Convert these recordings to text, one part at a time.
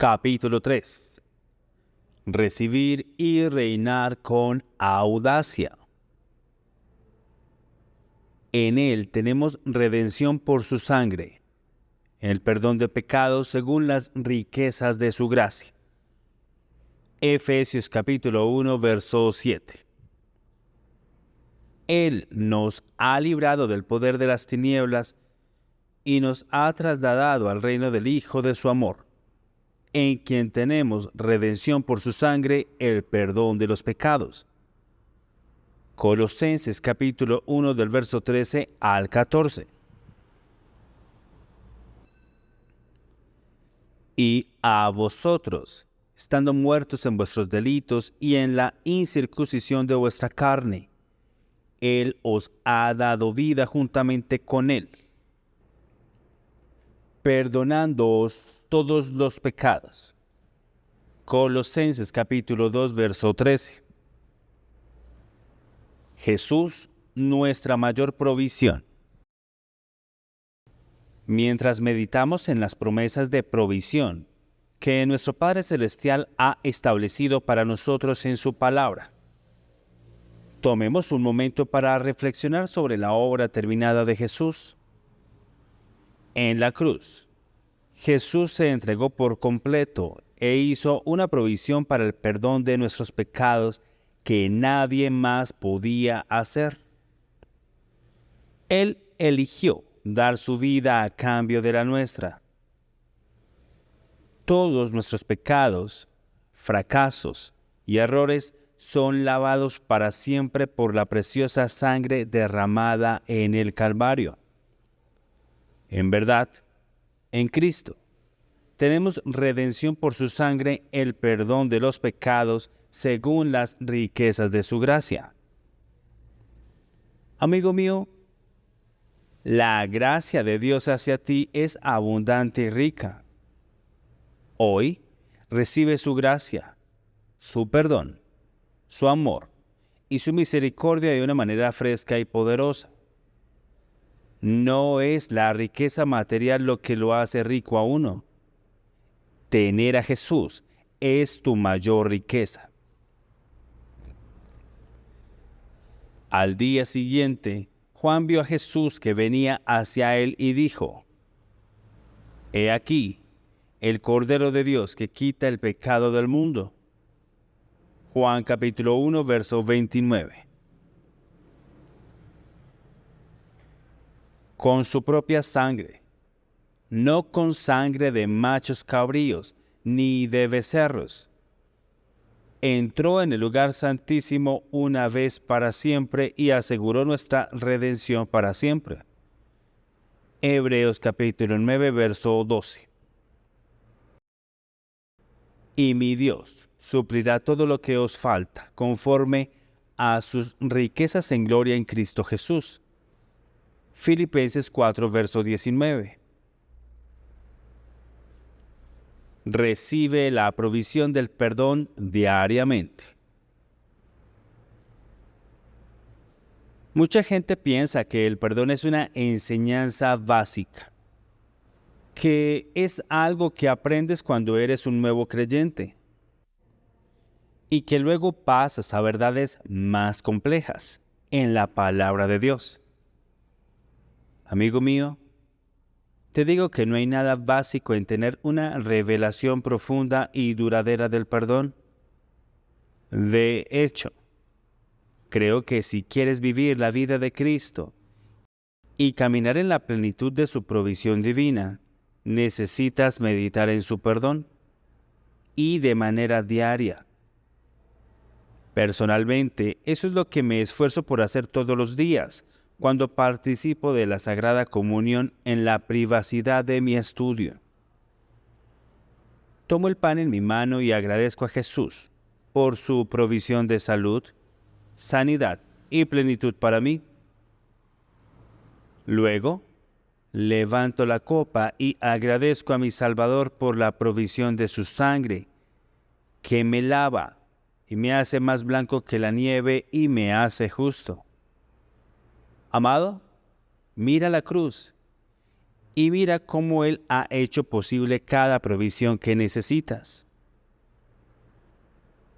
Capítulo 3. Recibir y reinar con audacia. En Él tenemos redención por su sangre, el perdón de pecados según las riquezas de su gracia. Efesios capítulo 1, verso 7. Él nos ha librado del poder de las tinieblas y nos ha trasladado al reino del Hijo de su amor, en quien tenemos redención por su sangre, el perdón de los pecados. Colosenses capítulo 1 del verso 13 al 14. Y a vosotros, estando muertos en vuestros delitos y en la incircuncisión de vuestra carne, Él os ha dado vida juntamente con Él, perdonándoos todos los pecados. Colosenses capítulo 2 verso 13. Jesús, nuestra mayor provisión. Mientras meditamos en las promesas de provisión que nuestro Padre Celestial ha establecido para nosotros en su palabra, tomemos un momento para reflexionar sobre la obra terminada de Jesús. En la cruz, Jesús se entregó por completo e hizo una provisión para el perdón de nuestros pecados que nadie más podía hacer. Él eligió dar su vida a cambio de la nuestra. Todos nuestros pecados, fracasos y errores son lavados para siempre por la preciosa sangre derramada en el Calvario. En verdad, en Cristo, tenemos redención por su sangre, el perdón de los pecados según las riquezas de su gracia. Amigo mío, la gracia de Dios hacia ti es abundante y rica. Hoy recibe su gracia, su perdón, su amor y su misericordia de una manera fresca y poderosa. No es la riqueza material lo que lo hace rico a uno. Tener a Jesús es tu mayor riqueza. Al día siguiente, Juan vio a Jesús que venía hacia él y dijo: He aquí, el Cordero de Dios que quita el pecado del mundo. Juan capítulo 1, verso 29. Con su propia sangre, no con sangre de machos cabríos ni de becerros, entró en el lugar santísimo una vez para siempre y aseguró nuestra redención para siempre. Hebreos capítulo 9, verso 12. Y mi Dios suplirá todo lo que os falta, conforme a sus riquezas en gloria en Cristo Jesús. Filipenses 4, verso 19. Recibe la provisión del perdón diariamente. Mucha gente piensa que el perdón es una enseñanza básica, que es algo que aprendes cuando eres un nuevo creyente y que luego pasas a verdades más complejas en la palabra de Dios. Amigo mío, te digo que no hay nada básico en tener una revelación profunda y duradera del perdón. De hecho, creo que si quieres vivir la vida de Cristo y caminar en la plenitud de su provisión divina, necesitas meditar en su perdón y de manera diaria. Personalmente, eso es lo que me esfuerzo por hacer todos los días, cuando participo de la Sagrada Comunión en la privacidad de mi estudio. Tomo el pan en mi mano y agradezco a Jesús por su provisión de salud, sanidad y plenitud para mí. Luego, levanto la copa y agradezco a mi Salvador por la provisión de su sangre, que me lava y me hace más blanco que la nieve y me hace justo. Amado, mira la cruz y mira cómo Él ha hecho posible cada provisión que necesitas.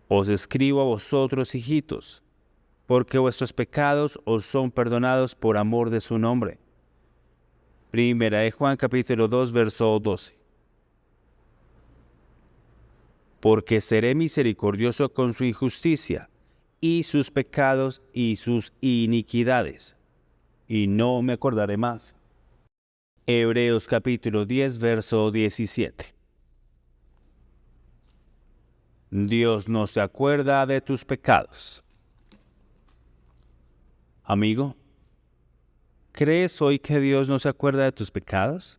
Os escribo a vosotros, hijitos, porque vuestros pecados os son perdonados por amor de su nombre. Primera de Juan capítulo 2, verso 12. Porque seré misericordioso con su injusticia, y sus pecados y sus iniquidades, y no me acordaré más. Hebreos capítulo 10, verso 17. Dios no se acuerda de tus pecados. Amigo, ¿crees hoy que Dios no se acuerda de tus pecados?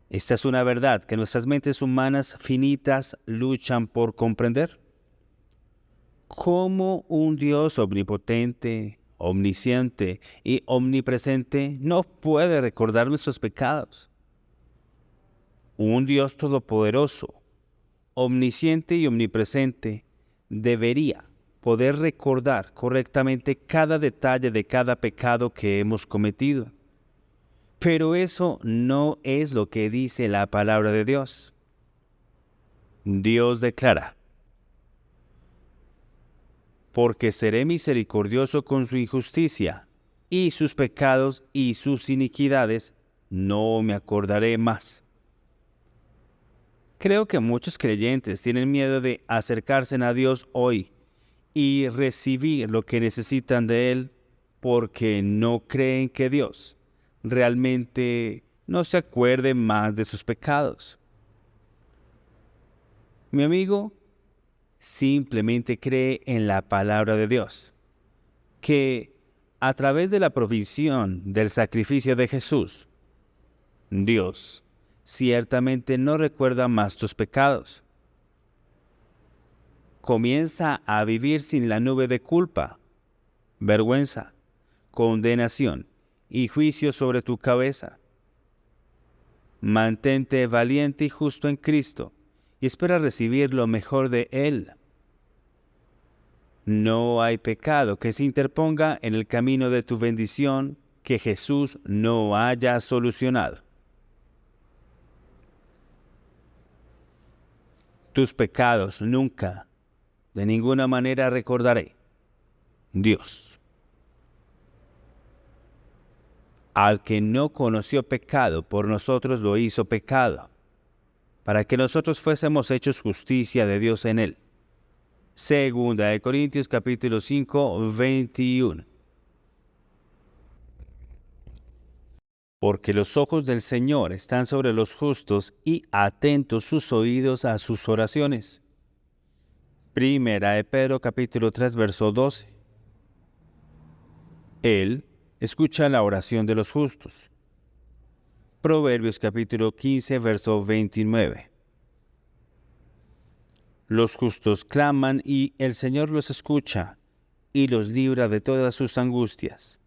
Esta es una verdad que nuestras mentes humanas finitas luchan por comprender. ¿Cómo un Dios omnipotente, omnisciente y omnipresente no puede recordar nuestros pecados? Un Dios todopoderoso, omnisciente y omnipresente debería poder recordar correctamente cada detalle de cada pecado que hemos cometido. Pero eso no es lo que dice la palabra de Dios. Dios declara: porque seré misericordioso con su injusticia, y sus pecados y sus iniquidades no me acordaré más. Creo que muchos creyentes tienen miedo de acercarse a Dios hoy y recibir lo que necesitan de Él porque no creen que Dios realmente no se acuerde más de sus pecados. Mi amigo, simplemente cree en la palabra de Dios, que a través de la provisión del sacrificio de Jesús, Dios ciertamente no recuerda más tus pecados. Comienza a vivir sin la nube de culpa, vergüenza, condenación y juicio sobre tu cabeza. Mantente valiente y justo en Cristo y espera recibir lo mejor de Él. No hay pecado que se interponga en el camino de tu bendición que Jesús no haya solucionado. Tus pecados nunca, de ninguna manera recordaré. Dios. Al que no conoció pecado, por nosotros lo hizo pecado, para que nosotros fuésemos hechos justicia de Dios en él. Segunda de Corintios capítulo 5, 21. Porque los ojos del Señor están sobre los justos y atentos sus oídos a sus oraciones. Primera de Pedro capítulo 3, verso 12. Él escucha la oración de los justos. Proverbios capítulo 15, verso 29. Los justos claman y el Señor los escucha y los libra de todas sus angustias.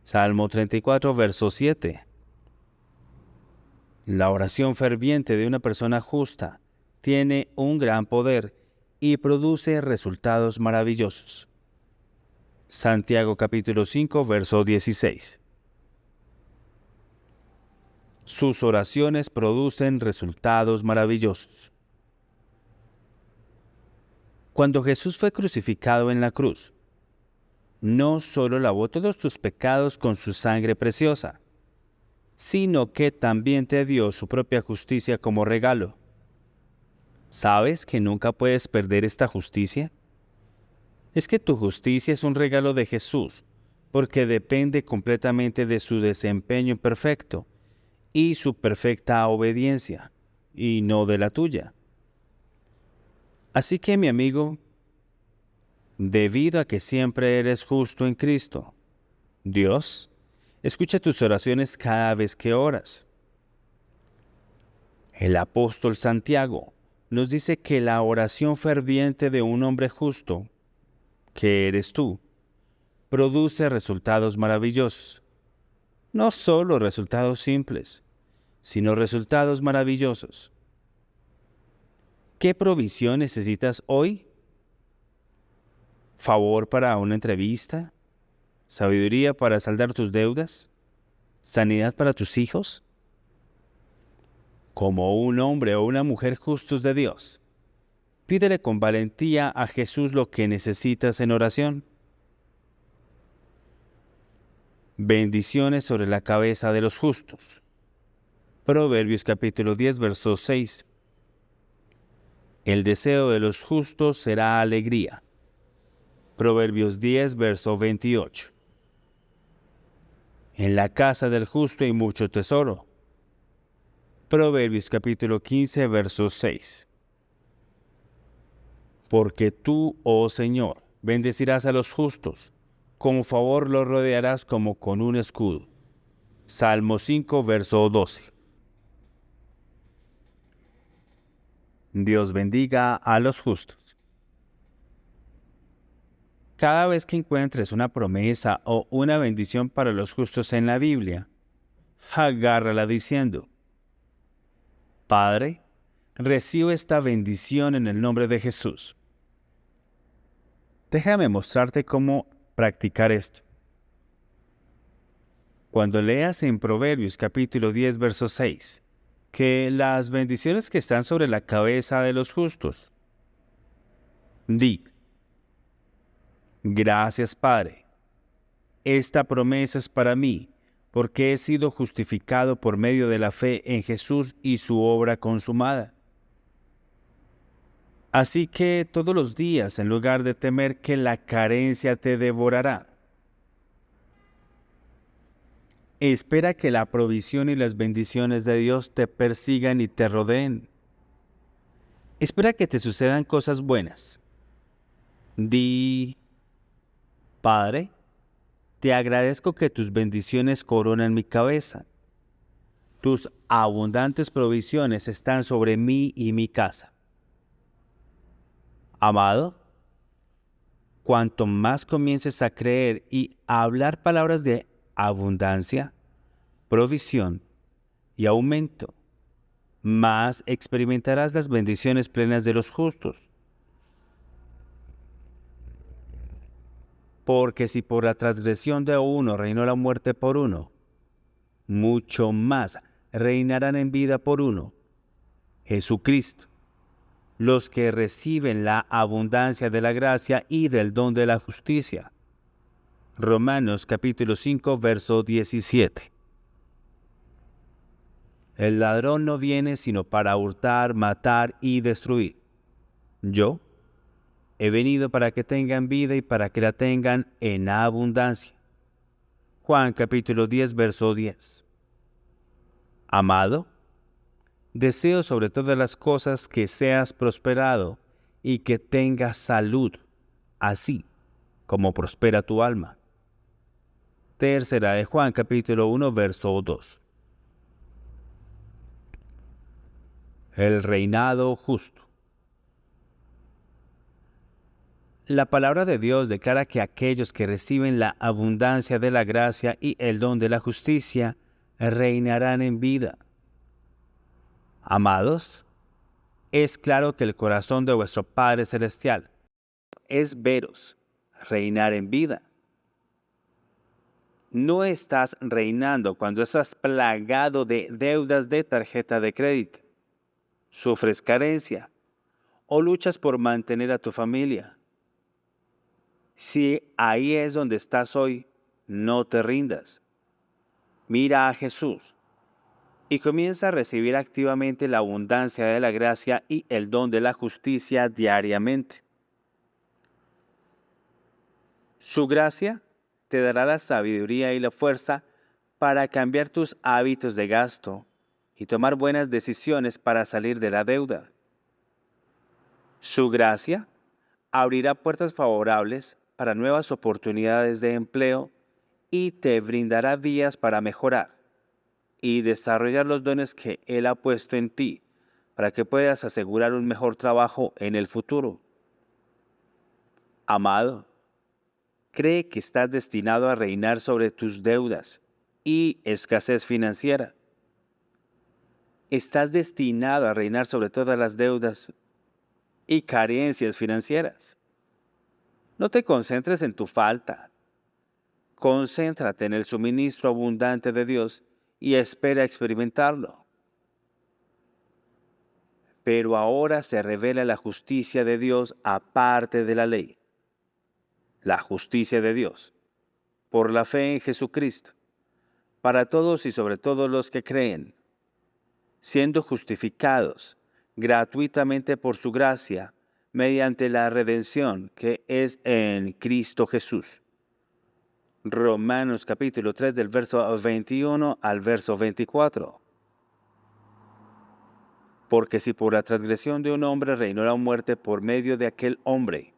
Salmo 34, verso 7. La oración ferviente de una persona justa tiene un gran poder y produce resultados maravillosos. Santiago capítulo 5, verso 16. Sus oraciones producen resultados maravillosos. Cuando Jesús fue crucificado en la cruz, no solo lavó todos tus pecados con su sangre preciosa, sino que también te dio su propia justicia como regalo. ¿Sabes que nunca puedes perder esta justicia? Es que tu justicia es un regalo de Jesús, porque depende completamente de su desempeño perfecto y su perfecta obediencia, y no de la tuya. Así que, mi amigo, debido a que siempre eres justo en Cristo, Dios escucha tus oraciones cada vez que oras. El apóstol Santiago nos dice que la oración ferviente de un hombre justo, que eres tú, produce resultados maravillosos. No solo resultados simples, sino resultados maravillosos. ¿Qué provisión necesitas hoy? ¿Favor para una entrevista? ¿Sabiduría para saldar tus deudas? ¿Sanidad para tus hijos? Como un hombre o una mujer justos de Dios, pídele con valentía a Jesús lo que necesitas en oración. Bendiciones sobre la cabeza de los justos. Proverbios capítulo 10, verso 6. El deseo de los justos será alegría. Proverbios 10, verso 28. En la casa del justo hay mucho tesoro. Proverbios capítulo 15, verso 6. Porque tú, oh Señor, bendecirás a los justos, con favor los rodearás como con un escudo. Salmo 5, verso 12. Dios bendiga a los justos. Cada vez que encuentres una promesa o una bendición para los justos en la Biblia, agárrala diciendo: Padre, recibo esta bendición en el nombre de Jesús. Déjame mostrarte cómo practicar esto. Cuando leas en Proverbios capítulo 10, verso 6, que las bendiciones que están sobre la cabeza de los justos, di: Gracias, Padre. Esta promesa es para mí, porque he sido justificado por medio de la fe en Jesús y su obra consumada. Así que todos los días, en lugar de temer que la carencia te devorará, espera que la provisión y las bendiciones de Dios te persigan y te rodeen. Espera que te sucedan cosas buenas. Di: Padre, te agradezco que tus bendiciones coronan mi cabeza. Tus abundantes provisiones están sobre mí y mi casa. Amado, cuanto más comiences a creer y a hablar palabras de abundancia, provisión y aumento, más experimentarás las bendiciones plenas de los justos. Porque si por la transgresión de uno reinó la muerte por uno, mucho más reinarán en vida por uno, Jesucristo, los que reciben la abundancia de la gracia y del don de la justicia. Romanos capítulo 5, verso 17. El ladrón no viene sino para hurtar, matar y destruir. Yo he venido para que tengan vida y para que la tengan en abundancia. Juan capítulo 10, verso 10. Amado, deseo sobre todas las cosas que seas prosperado y que tengas salud, así como prospera tu alma. Tercera de Juan capítulo 1, verso 2. El reinado justo. La palabra de Dios declara que aquellos que reciben la abundancia de la gracia y el don de la justicia reinarán en vida. Amados, es claro que el corazón de vuestro Padre Celestial es veros reinar en vida. No estás reinando cuando estás plagado de deudas de tarjeta de crédito, sufres carencia o luchas por mantener a tu familia. Si ahí es donde estás hoy, no te rindas. Mira a Jesús y comienza a recibir activamente la abundancia de la gracia y el don de la justicia diariamente. Su gracia te dará la sabiduría y la fuerza para cambiar tus hábitos de gasto y tomar buenas decisiones para salir de la deuda. Su gracia abrirá puertas favorables para nuevas oportunidades de empleo y te brindará vías para mejorar y desarrollar los dones que Él ha puesto en ti para que puedas asegurar un mejor trabajo en el futuro. Amado, cree que estás destinado a reinar sobre tus deudas y escasez financiera. Estás destinado a reinar sobre todas las deudas y carencias financieras. No te concentres en tu falta. Concéntrate en el suministro abundante de Dios y espera experimentarlo. Pero ahora se revela la justicia de Dios aparte de la ley. La justicia de Dios, por la fe en Jesucristo, para todos y sobre todo los que creen, siendo justificados gratuitamente por su gracia, mediante la redención que es en Cristo Jesús. Romanos capítulo 3 del verso 21 al verso 24. Porque si por la transgresión de un hombre reinó la muerte por medio de aquel hombre,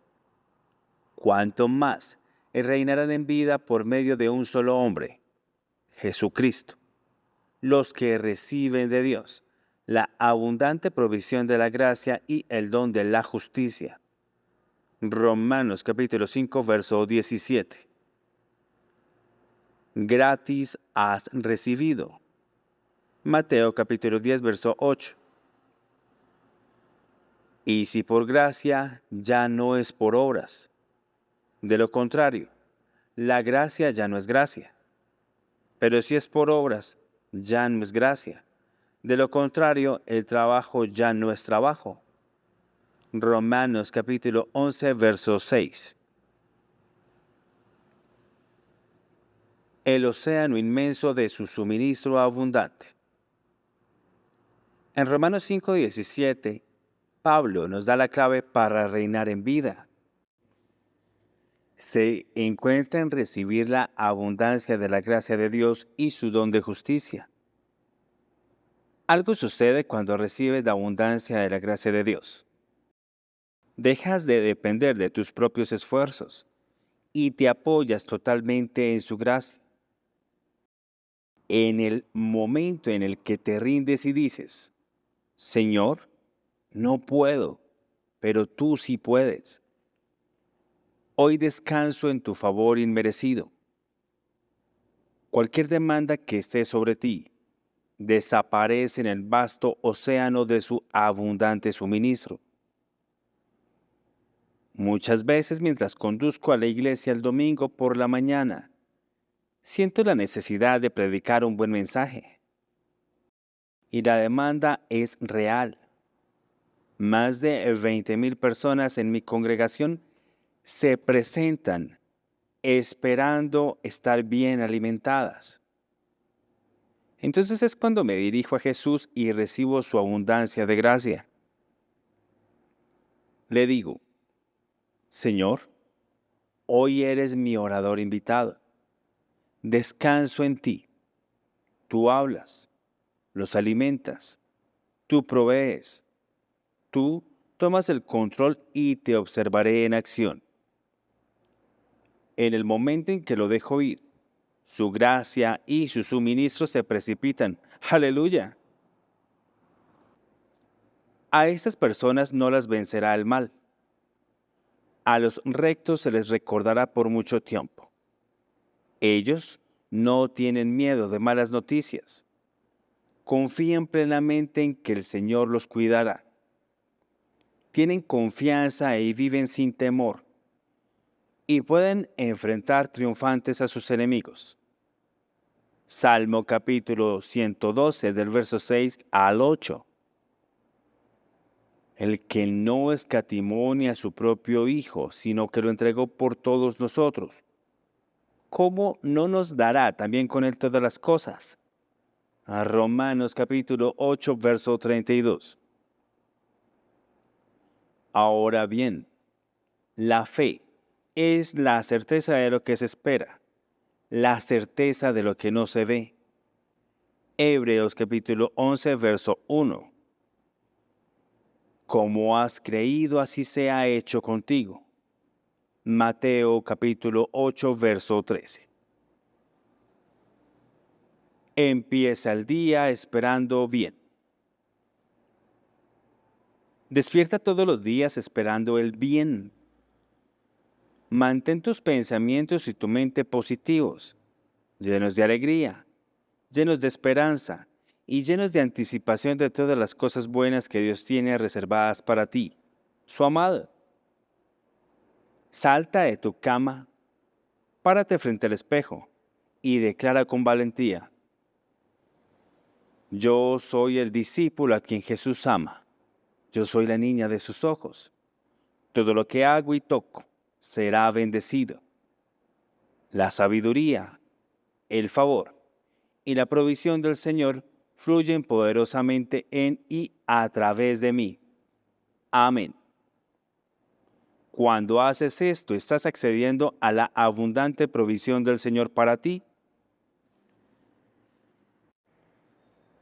¿cuánto más reinarán en vida por medio de un solo hombre, Jesucristo, los que reciben de Dios la abundante provisión de la gracia y el don de la justicia? Romanos capítulo 5 verso 17. Gratis has recibido. Mateo capítulo 10 verso 8. Y si por gracia, ya no es por obras. De lo contrario, la gracia ya no es gracia. Pero si es por obras, ya no es gracia. De lo contrario, el trabajo ya no es trabajo. Romanos capítulo 11, verso 6. El océano inmenso de su suministro abundante. En Romanos 5, 17, Pablo nos da la clave para reinar en vida. Se encuentra en recibir la abundancia de la gracia de Dios y su don de justicia. Algo sucede cuando recibes la abundancia de la gracia de Dios. Dejas de depender de tus propios esfuerzos y te apoyas totalmente en su gracia. En el momento en el que te rindes y dices, Señor, no puedo, pero tú sí puedes. Hoy descanso en tu favor inmerecido. Cualquier demanda que esté sobre ti desaparece en el vasto océano de su abundante suministro. Muchas veces mientras conduzco a la iglesia el domingo por la mañana, siento la necesidad de predicar un buen mensaje. Y la demanda es real. Más de 20,000 personas en mi congregación se presentan esperando estar bien alimentadas. Entonces es cuando me dirijo a Jesús y recibo su abundancia de gracia. Le digo, Señor, hoy eres mi orador invitado. Descanso en ti. Tú hablas, los alimentas, tú provees, tú tomas el control y te observaré en acción. En el momento en que lo dejo ir, su gracia y su suministro se precipitan. ¡Aleluya! A estas personas no las vencerá el mal. A los rectos se les recordará por mucho tiempo. Ellos no tienen miedo de malas noticias. Confían plenamente en que el Señor los cuidará. Tienen confianza y viven sin temor. Y pueden enfrentar triunfantes a sus enemigos. Salmo capítulo 112 del verso 6 al 8. El que no escatimó ni a su propio Hijo, sino que lo entregó por todos nosotros, ¿cómo no nos dará también con él todas las cosas? A Romanos capítulo 8, verso 32. Ahora bien, la fe es la certeza de lo que se espera, la certeza de lo que no se ve. Hebreos capítulo 11, verso 1. Como has creído, así se ha hecho contigo. Mateo capítulo 8, verso 13. Empieza el día esperando bien. Despierta todos los días esperando el bien. Mantén tus pensamientos y tu mente positivos, llenos de alegría, llenos de esperanza y llenos de anticipación de todas las cosas buenas que Dios tiene reservadas para ti, su amado. Salta de tu cama Párate frente al espejo y declara con valentía: yo soy el discípulo a quien Jesús ama. Yo soy la niña de sus ojos. Todo lo que hago y toco será bendecido. La sabiduría, el favor y la provisión del Señor fluyen poderosamente en y a través de mí. Amén. Cuando haces esto, estás accediendo a la abundante provisión del Señor para ti,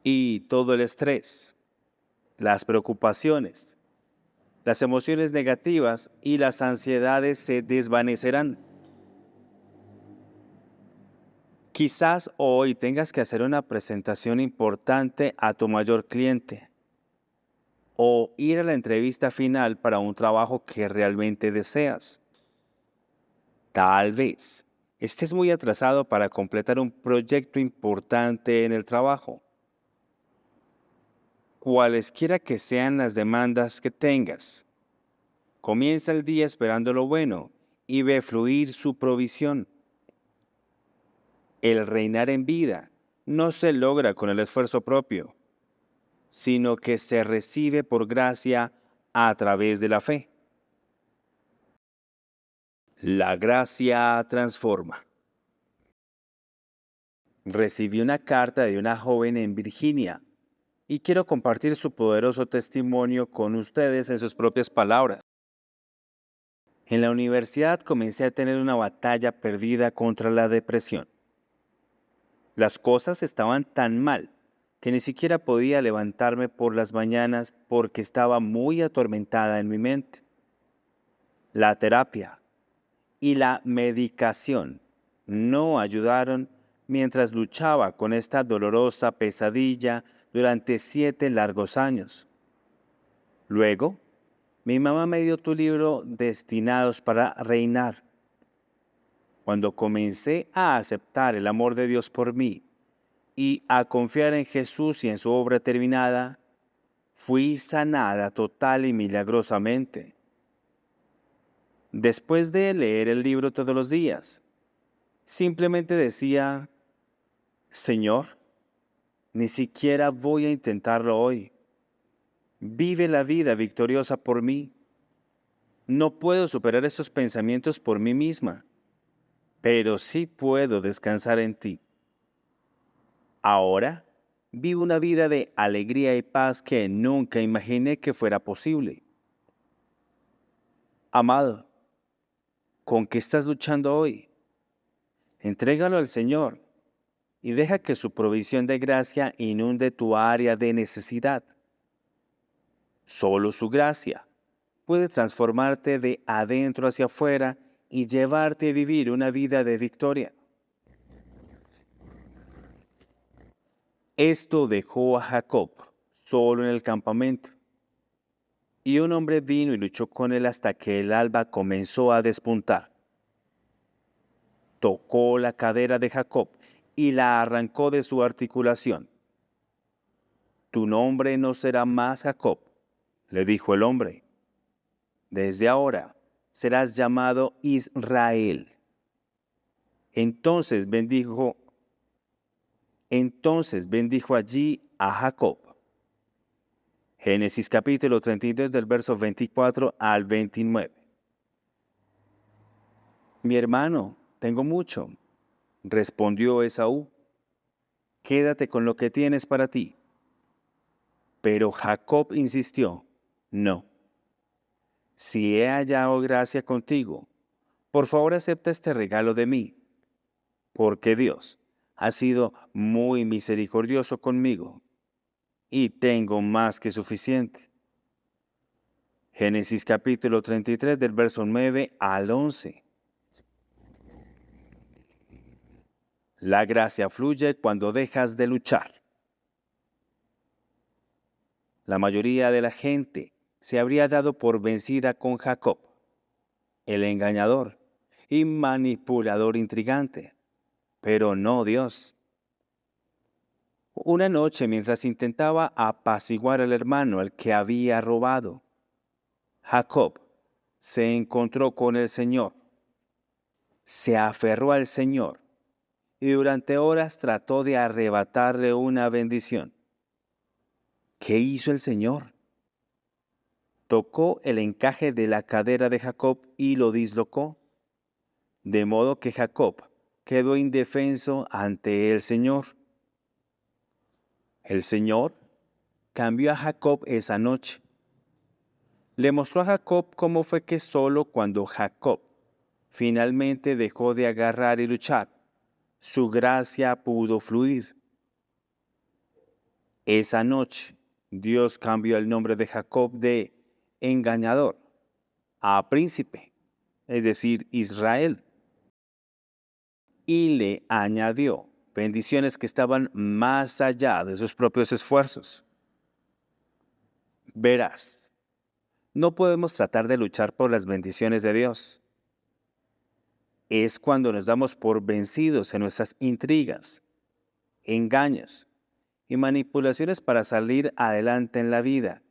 y todo el estrés, las preocupaciones, las emociones negativas y las ansiedades se desvanecerán. Quizás hoy tengas que hacer una presentación importante a tu mayor cliente o ir a la entrevista final para un trabajo que realmente deseas. Tal vez estés muy atrasado para completar un proyecto importante en el trabajo. Cualesquiera que sean las demandas que tengas, comienza el día esperando lo bueno y ve fluir su provisión. El reinar en vida no se logra con el esfuerzo propio, sino que se recibe por gracia a través de la fe. La gracia transforma. Recibí una carta de una joven en Virginia y quiero compartir su poderoso testimonio con ustedes en sus propias palabras. En la universidad comencé a tener una batalla perdida contra la depresión. Las cosas estaban tan mal que ni siquiera podía levantarme por las mañanas porque estaba muy atormentada en mi mente. La terapia y la medicación no ayudaron mientras luchaba con esta dolorosa pesadilla durante 7 largos años. Luego, mi mamá me dio tu libro Destinados para Reinar. Cuando comencé a aceptar el amor de Dios por mí y a confiar en Jesús y en su obra terminada, fui sanada total y milagrosamente. Después de leer el libro todos los días, simplemente decía: Señor, ni siquiera voy a intentarlo hoy. Vive la vida victoriosa por mí. No puedo superar estos pensamientos por mí misma, pero sí puedo descansar en ti. Ahora vivo una vida de alegría y paz que nunca imaginé que fuera posible. Amado, ¿con qué estás luchando hoy? Entrégalo al Señor y deja que su provisión de gracia inunde tu área de necesidad. Solo su gracia puede transformarte de adentro hacia afuera y llevarte a vivir una vida de victoria. Esto dejó a Jacob solo en el campamento, y un hombre vino y luchó con él hasta que el alba comenzó a despuntar. Tocó la cadera de Jacob y la arrancó de su articulación. Tu nombre no será más Jacob, le dijo el hombre. Desde ahora serás llamado Israel. Entonces bendijo allí a Jacob. Génesis capítulo 32 del verso 24 al 29. Mi hermano, tengo mucho, respondió Esaú. Quédate con lo que tienes para ti. Pero Jacob insistió: no. Si he hallado gracia contigo, por favor acepta este regalo de mí, porque Dios ha sido muy misericordioso conmigo y tengo más que suficiente. Génesis capítulo 33 del verso 9 al 11. La gracia fluye cuando dejas de luchar. La mayoría de la gente se habría dado por vencida con Jacob, el engañador y manipulador intrigante, pero no Dios. Una noche, mientras intentaba apaciguar al hermano al que había robado, Jacob se encontró con el Señor. se aferró al Señor y durante horas trató de arrebatarle una bendición. ¿Qué hizo el Señor? Tocó el encaje de la cadera de Jacob y lo dislocó, de modo que Jacob quedó indefenso ante el Señor. El Señor cambió a Jacob esa noche. Le mostró a Jacob cómo fue que solo cuando Jacob finalmente dejó de agarrar y luchar, su gracia pudo fluir. Esa noche, Dios cambió el nombre de Jacob de engañador a príncipe, es decir, Israel, y le añadió bendiciones que estaban más allá de sus propios esfuerzos. Verás, no podemos tratar de luchar por las bendiciones de Dios. Es cuando nos damos por vencidos en nuestras intrigas, engaños y manipulaciones para salir adelante en la vida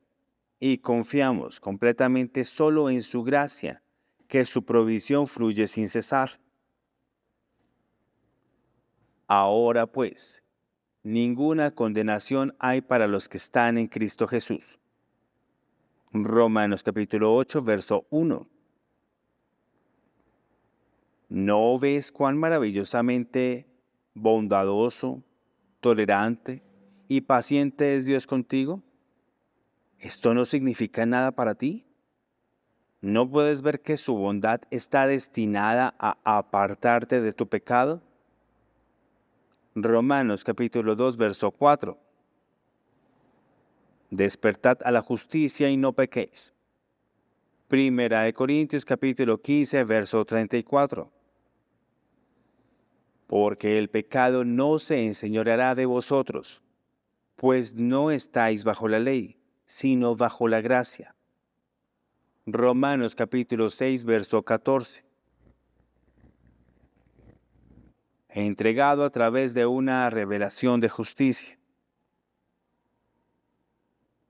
y confiamos completamente solo en su gracia, que su provisión fluye sin cesar. Ahora pues, ninguna condenación hay para los que están en Cristo Jesús. Romanos capítulo 8, verso 1. ¿No ves cuán maravillosamente bondadoso, tolerante y paciente es Dios contigo? ¿Esto no significa nada para ti? ¿No puedes ver que su bondad está destinada a apartarte de tu pecado? Romanos capítulo 2, verso 4. Despertad a la justicia y no pequéis. Primera de Corintios capítulo 15, verso 34. Porque el pecado no se enseñoreará de vosotros, pues no estáis bajo la ley, sino bajo la gracia. Romanos capítulo 6, verso 14. Entregado a través de una revelación de justicia.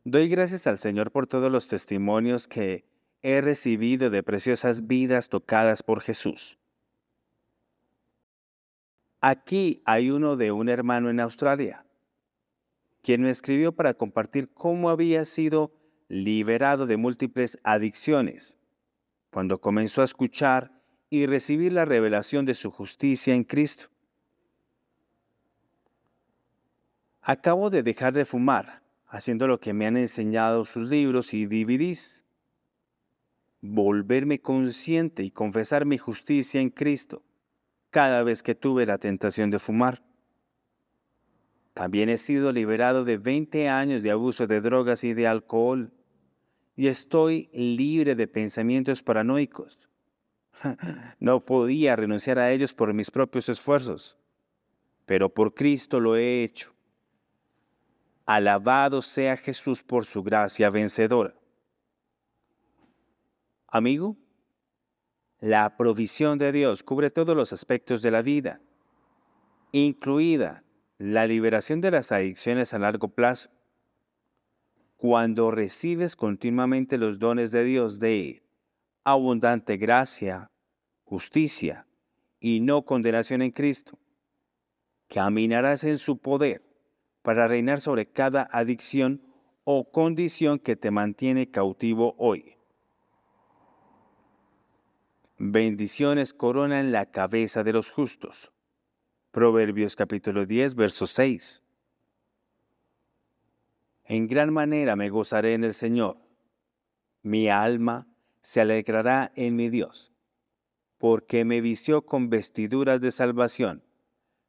Doy gracias al Señor por todos los testimonios que he recibido de preciosas vidas tocadas por Jesús. Aquí hay uno de un hermano en Australia, quien me escribió para compartir cómo había sido liberado de múltiples adicciones cuando comenzó a escuchar y recibir la revelación de su justicia en Cristo. Acabo de dejar de fumar, haciendo lo que me han enseñado sus libros y DVDs. Volverme consciente y confesar mi justicia en Cristo cada vez que tuve la tentación de fumar. También he sido liberado de 20 años de abuso de drogas y de alcohol, y estoy libre de pensamientos paranoicos. No podía renunciar a ellos por mis propios esfuerzos, pero por Cristo lo he hecho. Alabado sea Jesús por su gracia vencedora. Amigo, la provisión de Dios cubre todos los aspectos de la vida, incluida la liberación de las adicciones a largo plazo. Cuando recibes continuamente los dones de Dios de abundante gracia, justicia y no condenación en Cristo, caminarás en su poder para reinar sobre cada adicción o condición que te mantiene cautivo hoy. Bendiciones coronan la cabeza de los justos. Proverbios capítulo 10, verso 6. En gran manera me gozaré en el Señor. Mi alma se alegrará en mi Dios, porque me vistió con vestiduras de salvación,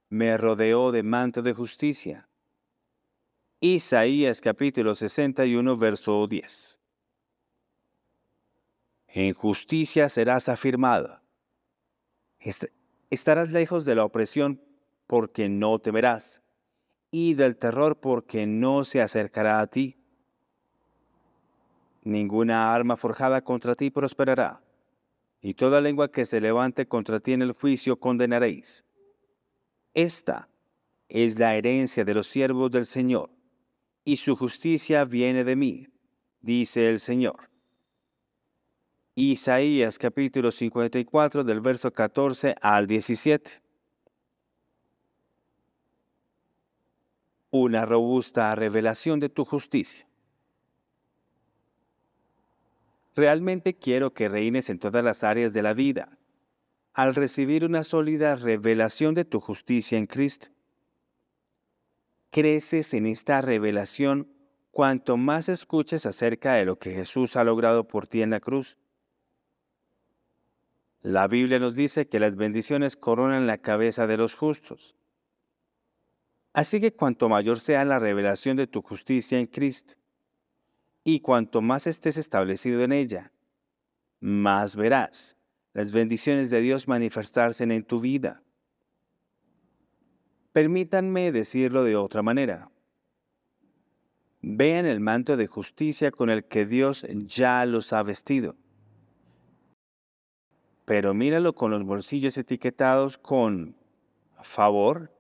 me rodeó de manto de justicia. Isaías capítulo 61, verso 10. En justicia serás afirmado. Estarás lejos de la opresión porque no temerás, y del terror porque no se acercará a ti. Ninguna arma forjada contra ti prosperará, y toda lengua que se levante contra ti en el juicio condenaréis. Esta es la herencia de los siervos del Señor, y su justicia viene de mí, dice el Señor. Isaías capítulo 54 del verso 14 al 17. Una robusta revelación de tu justicia. Realmente quiero que reines en todas las áreas de la vida, al recibir una sólida revelación de tu justicia en Cristo. Creces en esta revelación cuanto más escuches acerca de lo que Jesús ha logrado por ti en la cruz. La Biblia nos dice que las bendiciones coronan la cabeza de los justos. Así que cuanto mayor sea la revelación de tu justicia en Cristo, y cuanto más estés establecido en ella, más verás las bendiciones de Dios manifestarse en tu vida. Permítanme decirlo de otra manera. Vean el manto de justicia con el que Dios ya los ha vestido. Pero míralo con los bolsillos etiquetados con favor,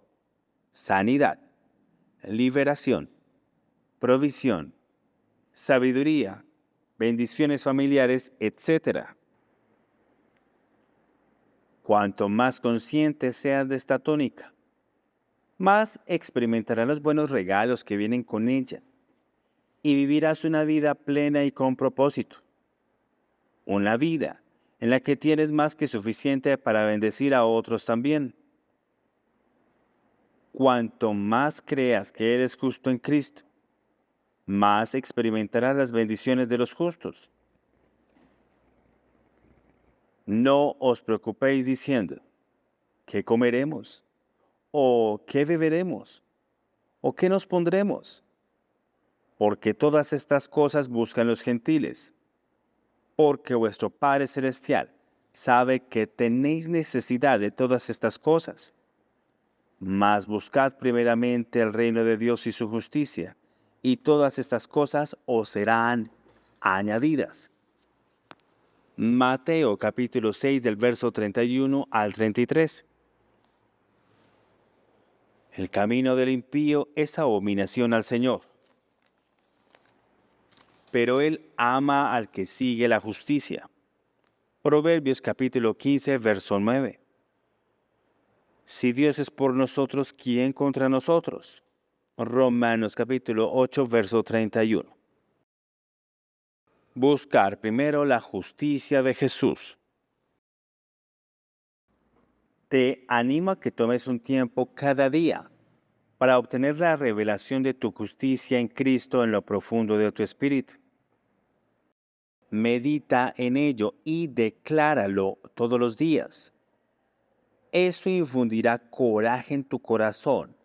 sanidad, liberación, provisión, sabiduría, bendiciones familiares, etc. Cuanto más consciente seas de esta tónica, más experimentarás los buenos regalos que vienen con ella y vivirás una vida plena y con propósito. Una vida en la que tienes más que suficiente para bendecir a otros también. Cuanto más creas que eres justo en Cristo, más experimentarás las bendiciones de los justos. No os preocupéis diciendo, ¿qué comeremos? ¿O qué beberemos? ¿O qué nos pondremos? Porque todas estas cosas buscan los gentiles. Porque vuestro Padre Celestial sabe que tenéis necesidad de todas estas cosas. Mas buscad primeramente el reino de Dios y su justicia, y todas estas cosas os serán añadidas. Mateo capítulo 6 del verso 31 al 33. El camino del impío es abominación al Señor, pero Él ama al que sigue la justicia. Proverbios capítulo 15 verso 9. Si Dios es por nosotros, ¿quién contra nosotros? Romanos capítulo 8 verso 31. Buscar primero la justicia de Jesús. Te animo a que tomes un tiempo cada día para obtener la revelación de tu justicia en Cristo en lo profundo de tu espíritu. Medita en ello y decláralo todos los días. Eso infundirá coraje en tu corazón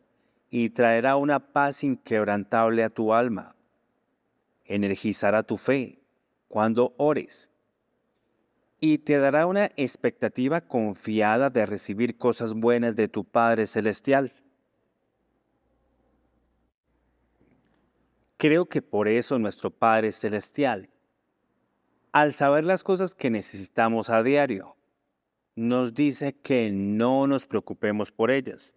y traerá una paz inquebrantable a tu alma. Energizará tu fe cuando ores y te dará una expectativa confiada de recibir cosas buenas de tu Padre Celestial. Creo que por eso nuestro Padre Celestial, al saber las cosas que necesitamos a diario, nos dice que no nos preocupemos por ellas.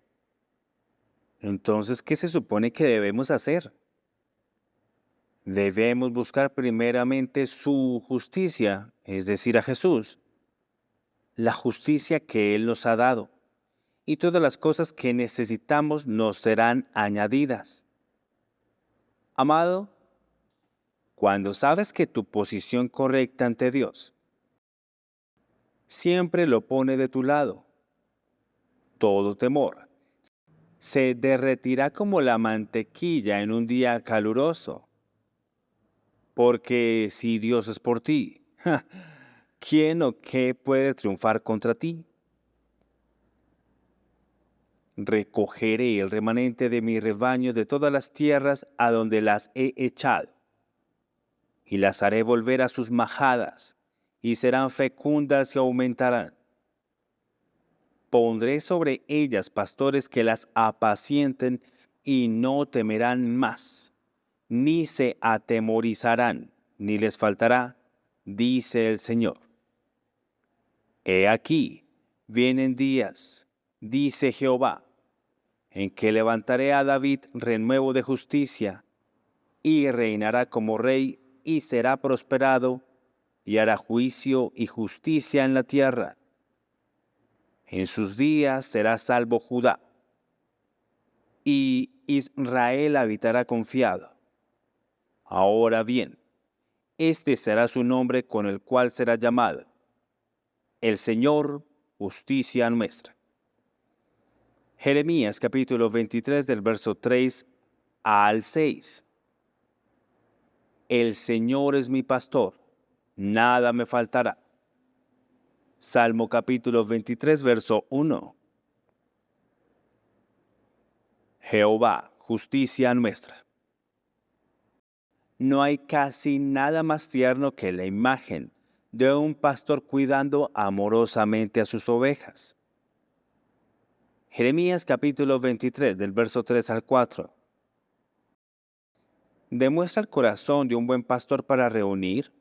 Entonces, ¿qué se supone que debemos hacer? Debemos buscar primeramente su justicia, es decir, a Jesús, la justicia que Él nos ha dado, y todas las cosas que necesitamos nos serán añadidas. Amado, cuando sabes que tu posición correcta ante Dios siempre lo pone de tu lado, todo temor se derretirá como la mantequilla en un día caluroso. Porque si Dios es por ti, ¿quién o qué puede triunfar contra ti? Recogeré el remanente de mi rebaño de todas las tierras a donde las he echado, y las haré volver a sus majadas, y serán fecundas y aumentarán. Pondré sobre ellas pastores que las apacienten y no temerán más, ni se atemorizarán, ni les faltará, dice el Señor. He aquí, vienen días, dice Jehová, en que levantaré a David renuevo de justicia, y reinará como rey, y será prosperado, y hará juicio y justicia en la tierra. En sus días será salvo Judá, y Israel habitará confiado. Ahora bien, este será su nombre con el cual será llamado: el Señor, justicia nuestra. Jeremías capítulo 23 del verso 3 al 6. El Señor es mi pastor, nada me faltará. Salmo capítulo 23 verso 1. Jehová, justicia nuestra. No hay casi nada más tierno que la imagen de un pastor cuidando amorosamente a sus ovejas. Jeremías capítulo 23 del verso 3 al 4. Demuestra el corazón de un buen pastor para reunir,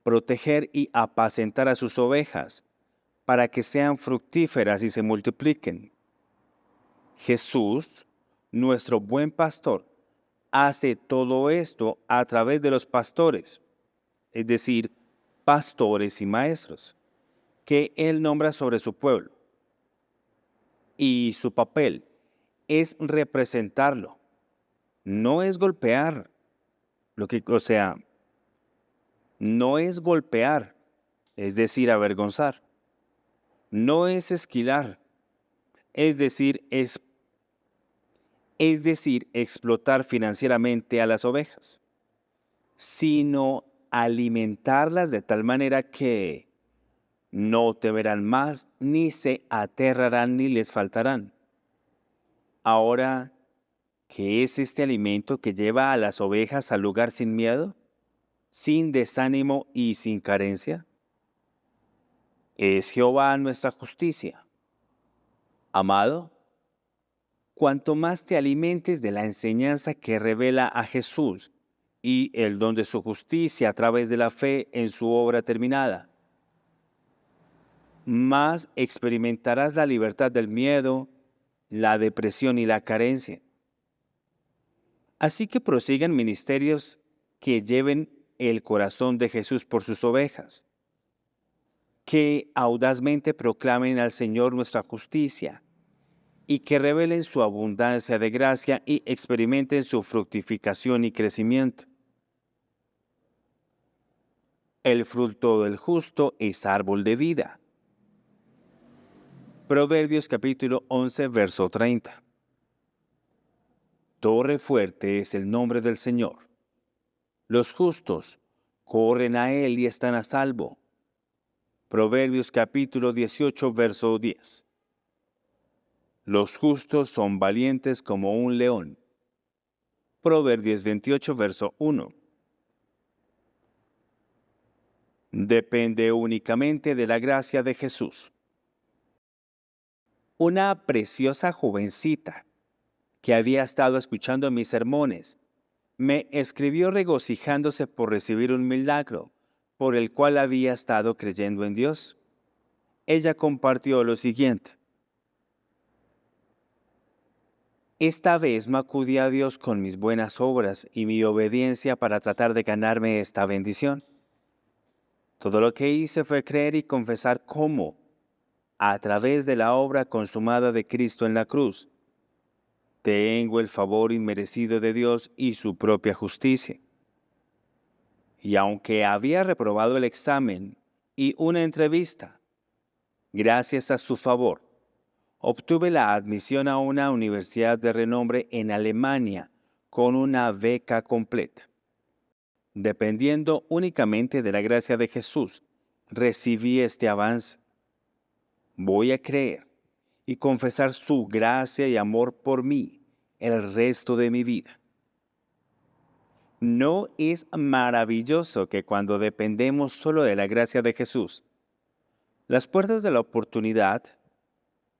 proteger y apacentar a sus ovejas, para que sean fructíferas y se multipliquen. Jesús, nuestro buen pastor, hace todo esto a través de los pastores, es decir, pastores y maestros, que Él nombra sobre su pueblo. Y su papel es representarlo, no es golpear, no es golpear, es decir, avergonzar, no es esquilar, es decir, explotar financieramente a las ovejas, sino alimentarlas de tal manera que no temerán más, ni se aterrarán, ni les faltarán. Ahora, ¿qué es este alimento que lleva a las ovejas al lugar sin miedo, sin desánimo y sin carencia? Es Jehová nuestra justicia. Amado, cuanto más te alimentes de la enseñanza que revela a Jesús y el don de su justicia a través de la fe en su obra terminada, más experimentarás la libertad del miedo, la depresión y la carencia. Así que prosigan ministerios que lleven el corazón de Jesús por sus ovejas, que audazmente proclamen al Señor nuestra justicia y que revelen su abundancia de gracia y experimenten su fructificación y crecimiento. El fruto del justo es árbol de vida. Proverbios capítulo 11, verso 30. Torre fuerte es el nombre del Señor. Los justos corren a él y están a salvo. Proverbios capítulo 18, verso 10. Los justos son valientes como un león. Proverbios 28, verso 1. Depende únicamente de la gracia de Jesús. Una preciosa jovencita que había estado escuchando mis sermones me escribió regocijándose por recibir un milagro por el cual había estado creyendo en Dios. Ella compartió lo siguiente: esta vez no acudí a Dios con mis buenas obras y mi obediencia para tratar de ganarme esta bendición. Todo lo que hice fue creer y confesar cómo, a través de la obra consumada de Cristo en la cruz, tengo el favor inmerecido de Dios y su propia justicia. Y aunque había reprobado el examen y una entrevista, gracias a su favor, obtuve la admisión a una universidad de renombre en Alemania con una beca completa. Dependiendo únicamente de la gracia de Jesús, recibí este avance. Voy a creer y confesar su gracia y amor por mí el resto de mi vida. ¿No es maravilloso que cuando dependemos solo de la gracia de Jesús, las puertas de la oportunidad,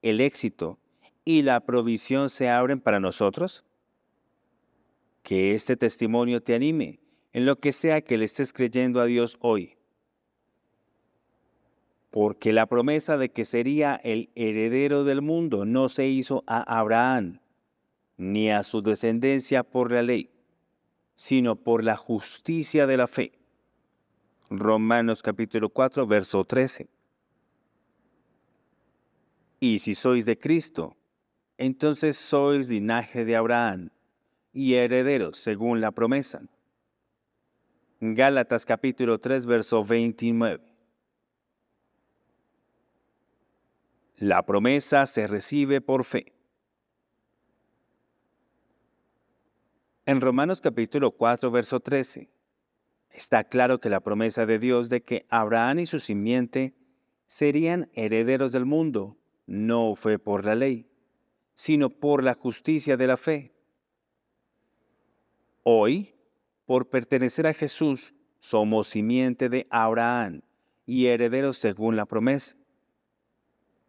el éxito y la provisión se abren para nosotros? Que este testimonio te anime en lo que sea que le estés creyendo a Dios hoy. Porque la promesa de que sería el heredero del mundo no se hizo a Abraham, ni a su descendencia por la ley, sino por la justicia de la fe. Romanos capítulo 4, verso 13. Y si sois de Cristo, entonces sois linaje de Abraham y herederos según la promesa. Gálatas capítulo 3, verso 29. La promesa se recibe por fe. En Romanos capítulo 4, verso 13, está claro que la promesa de Dios de que Abraham y su simiente serían herederos del mundo no fue por la ley, sino por la justicia de la fe. Hoy, por pertenecer a Jesús, somos simiente de Abraham y herederos según la promesa.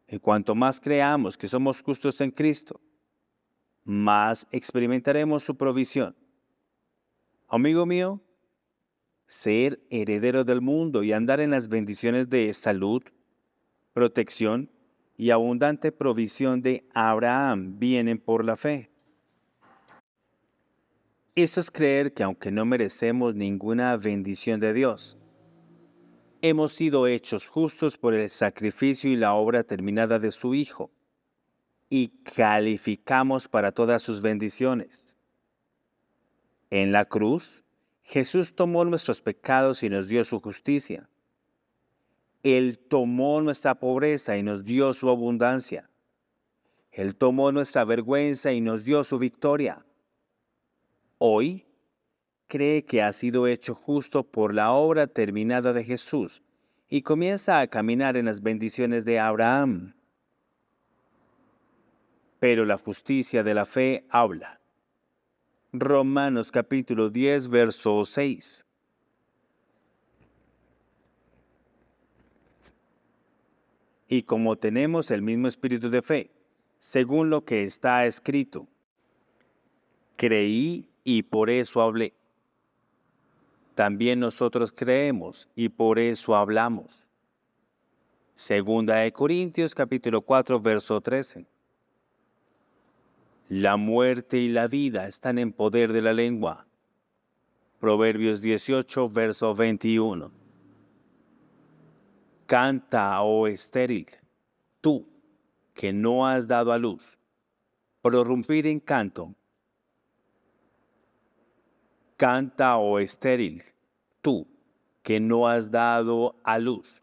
Y cuanto más creamos que somos justos en Cristo, más experimentaremos su provisión. Amigo mío, ser heredero del mundo y andar en las bendiciones de salud, protección y abundante provisión de Abraham vienen por la fe. Eso es creer que aunque no merecemos ninguna bendición de Dios, hemos sido hechos justos por el sacrificio y la obra terminada de su Hijo, y calificamos para todas sus bendiciones. En la cruz, Jesús tomó nuestros pecados y nos dio su justicia. Él tomó nuestra pobreza y nos dio su abundancia. Él tomó nuestra vergüenza y nos dio su victoria. Hoy, cree que ha sido hecho justo por la obra terminada de Jesús y comienza a caminar en las bendiciones de Abraham. Pero la justicia de la fe habla. Romanos capítulo 10, verso 6. Y como tenemos el mismo espíritu de fe, según lo que está escrito, creí y por eso hablé. También nosotros creemos y por eso hablamos. Segunda de Corintios capítulo 4, verso 13. La muerte y la vida están en poder de la lengua. Proverbios 18, verso 21. Canta, oh estéril, tú que no has dado a luz, prorrumpir en canto. Canta, oh estéril, tú que no has dado a luz,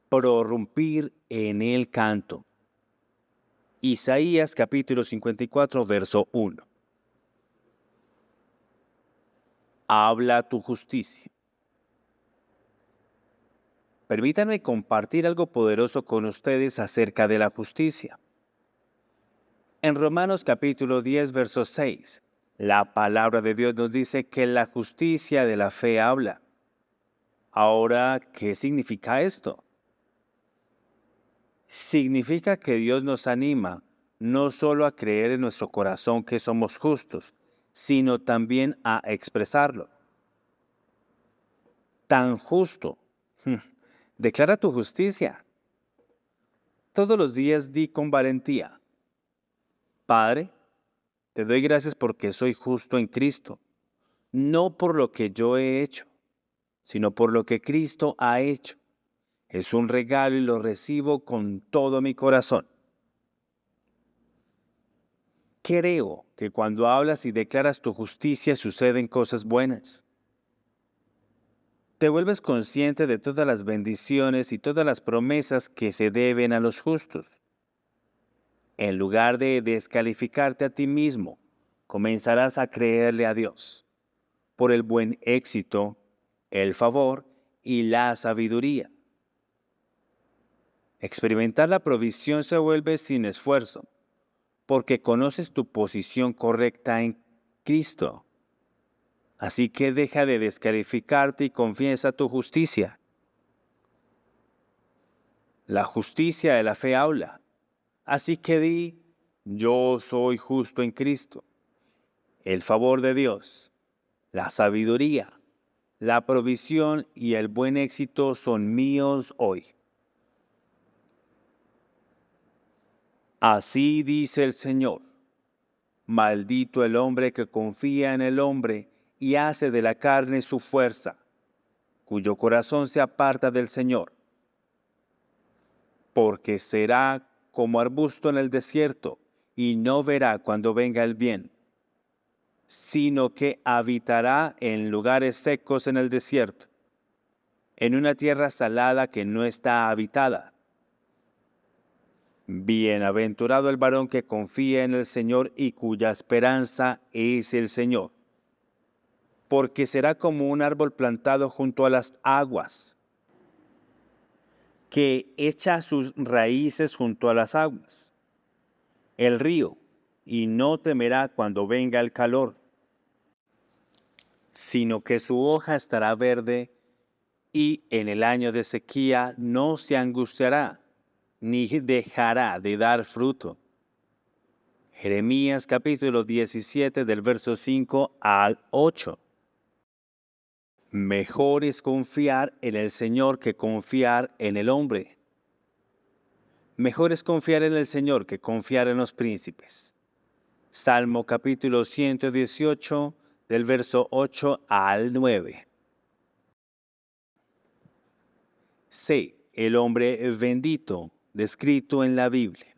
prorrumpir en el canto. Isaías capítulo 54, verso 1. Habla tu justicia. Permítanme compartir algo poderoso con ustedes acerca de la justicia. En Romanos capítulo 10, verso 6, la palabra de Dios nos dice que la justicia de la fe habla. Ahora, ¿qué significa esto? Significa que Dios nos anima no solo a creer en nuestro corazón que somos justos, sino también a expresarlo. Tan justo. Declara tu justicia. Todos los días di con valentía. Padre, te doy gracias porque soy justo en Cristo, no por lo que yo he hecho, sino por lo que Cristo ha hecho. Es un regalo y lo recibo con todo mi corazón. Creo que cuando hablas y declaras tu justicia suceden cosas buenas. Te vuelves consciente de todas las bendiciones y todas las promesas que se deben a los justos. En lugar de descalificarte a ti mismo, comenzarás a creerle a Dios por el buen éxito, el favor y la sabiduría. Experimentar la provisión se vuelve sin esfuerzo, porque conoces tu posición correcta en Cristo. Así que deja de descalificarte y confiesa tu justicia. La justicia de la fe habla. Así que di, yo soy justo en Cristo. El favor de Dios, la sabiduría, la provisión y el buen éxito son míos hoy. Así dice el Señor. Maldito el hombre que confía en el hombre y hace de la carne su fuerza, cuyo corazón se aparta del Señor, porque será como arbusto en el desierto, y no verá cuando venga el bien, sino que habitará en lugares secos en el desierto, en una tierra salada que no está habitada. Bienaventurado el varón que confía en el Señor y cuya esperanza es el Señor, porque será como un árbol plantado junto a las aguas, que echa sus raíces junto a las aguas, el río, y no temerá cuando venga el calor, sino que su hoja estará verde, y en el año de sequía no se angustiará, ni dejará de dar fruto. Jeremías capítulo 17 del verso 5 al 8. Mejor es confiar en el Señor que confiar en el hombre. Mejor es confiar en el Señor que confiar en los príncipes. Salmo capítulo 118 del verso 8 al 9. C. El hombre bendito, descrito en la Biblia.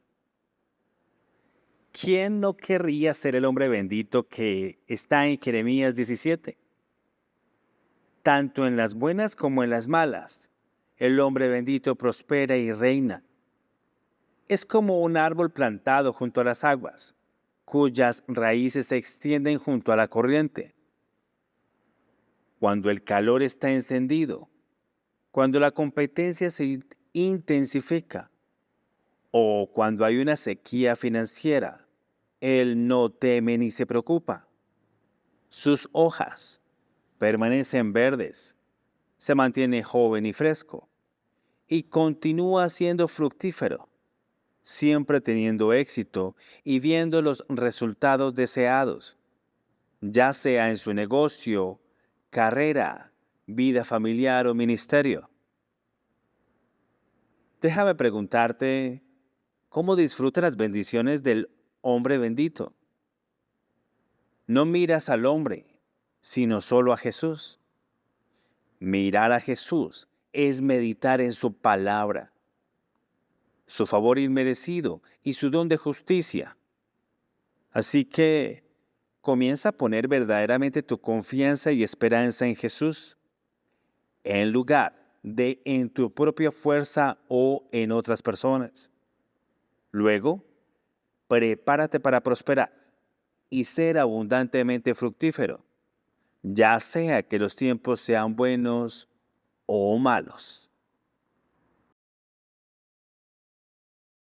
¿Quién no querría ser el hombre bendito que está en Jeremías 17? Tanto en las buenas como en las malas, el hombre bendito prospera y reina. Es como un árbol plantado junto a las aguas, cuyas raíces se extienden junto a la corriente. Cuando el calor está encendido, cuando la competencia se intensifica o cuando hay una sequía financiera, él no teme ni se preocupa. Sus hojas permanecen verdes, se mantiene joven y fresco y continúa siendo fructífero, siempre teniendo éxito y viendo los resultados deseados, ya sea en su negocio, carrera, vida familiar o ministerio. Déjame preguntarte, ¿cómo disfruta las bendiciones del hombre bendito? No miras al hombre, sino solo a Jesús. Mirar a Jesús es meditar en su palabra, su favor inmerecido y su don de justicia. Así que comienza a poner verdaderamente tu confianza y esperanza en Jesús, en lugar de en tu propia fuerza o en otras personas. Luego, prepárate para prosperar y ser abundantemente fructífero, ya sea que los tiempos sean buenos o malos.